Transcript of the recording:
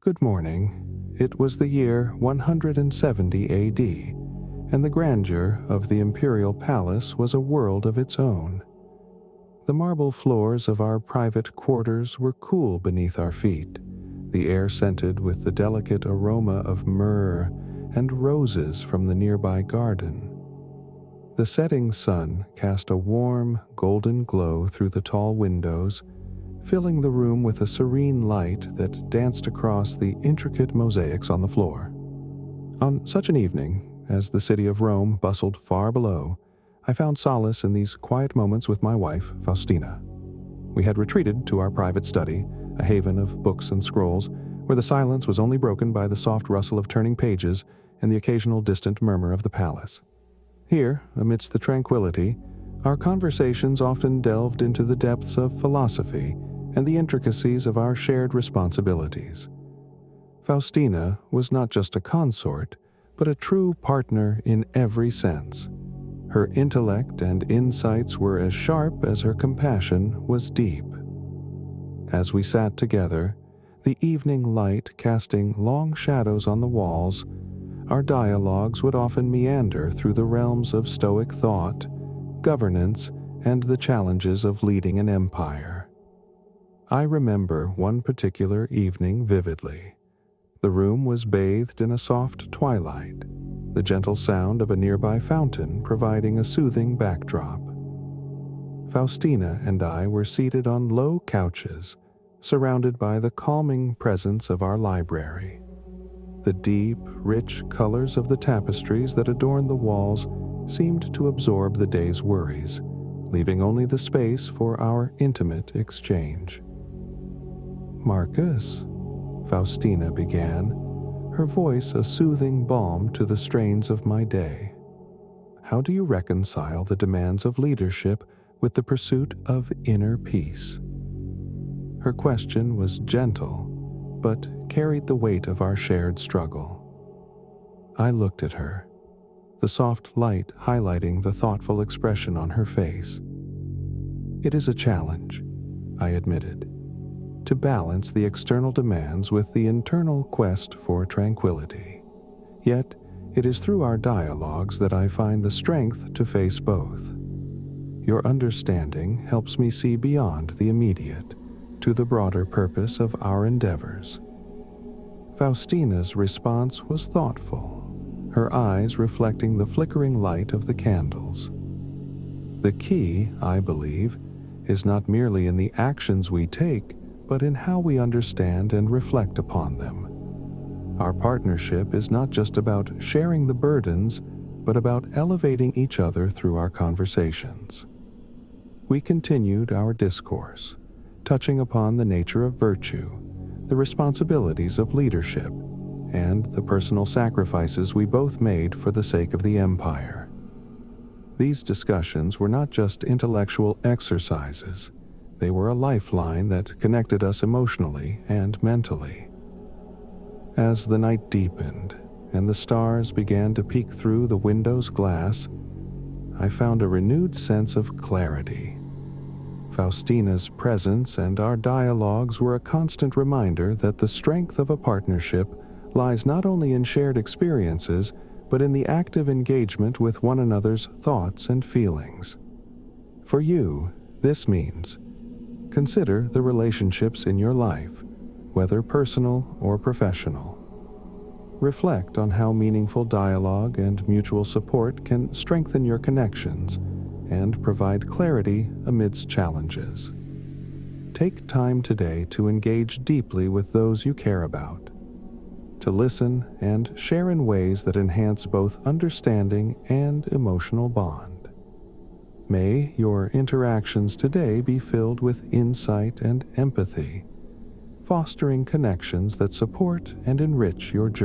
Good morning. It was the year 170 AD, and the grandeur of the imperial palace was a world of its own. The marble floors of our private quarters were cool beneath our feet, the air scented with the delicate aroma of myrrh and roses from the nearby garden. The setting sun cast a warm, golden glow through the tall windows, filling the room with a serene light that danced across the intricate mosaics on the floor. On such an evening, as the city of Rome bustled far below, I found solace in these quiet moments with my wife, Faustina. We had retreated to our private study, a haven of books and scrolls, where the silence was only broken by the soft rustle of turning pages and the occasional distant murmur of the palace. Here, amidst the tranquility, our conversations often delved into the depths of philosophy and the intricacies of our shared responsibilities. Faustina was not just a consort, but a true partner in every sense. Her intellect and insights were as sharp as her compassion was deep. As we sat together, the evening light casting long shadows on the walls, our dialogues would often meander through the realms of Stoic thought, governance, and the challenges of leading an empire. I remember one particular evening vividly. The room was bathed in a soft twilight, the gentle sound of a nearby fountain providing a soothing backdrop. Faustina and I were seated on low couches, surrounded by the calming presence of our library. The deep, rich colors of the tapestries that adorned the walls seemed to absorb the day's worries, leaving only the space for our intimate exchange. "Marcus," Faustina began, her voice a soothing balm to the strains of my day. "How do you reconcile the demands of leadership with the pursuit of inner peace?" Her question was gentle, but carried the weight of our shared struggle. I looked at her, the soft light highlighting the thoughtful expression on her face. "It is a challenge," I admitted, "to balance the external demands with the internal quest for tranquility. Yet, it is through our dialogues that I find the strength to face both. Your understanding helps me see beyond the immediate to the broader purpose of our endeavors." Faustina's response was thoughtful, her eyes reflecting the flickering light of the candles. "The key, I believe, is not merely in the actions we take, but in how we understand and reflect upon them. Our partnership is not just about sharing the burdens, but about elevating each other through our conversations." We continued our discourse, touching upon the nature of virtue, the responsibilities of leadership, and the personal sacrifices we both made for the sake of the empire. These discussions were not just intellectual exercises, they were a lifeline that connected us emotionally and mentally. As the night deepened and the stars began to peek through the window's glass, I found a renewed sense of clarity. Faustina's presence and our dialogues were a constant reminder that the strength of a partnership lies not only in shared experiences, but in the active engagement with one another's thoughts and feelings. For you, this means: consider the relationships in your life, whether personal or professional. Reflect on how meaningful dialogue and mutual support can strengthen your connections and provide clarity amidst challenges. Take time today to engage deeply with those you care about, to listen and share in ways that enhance both understanding and emotional bond. May your interactions today be filled with insight and empathy, fostering connections that support and enrich your journey.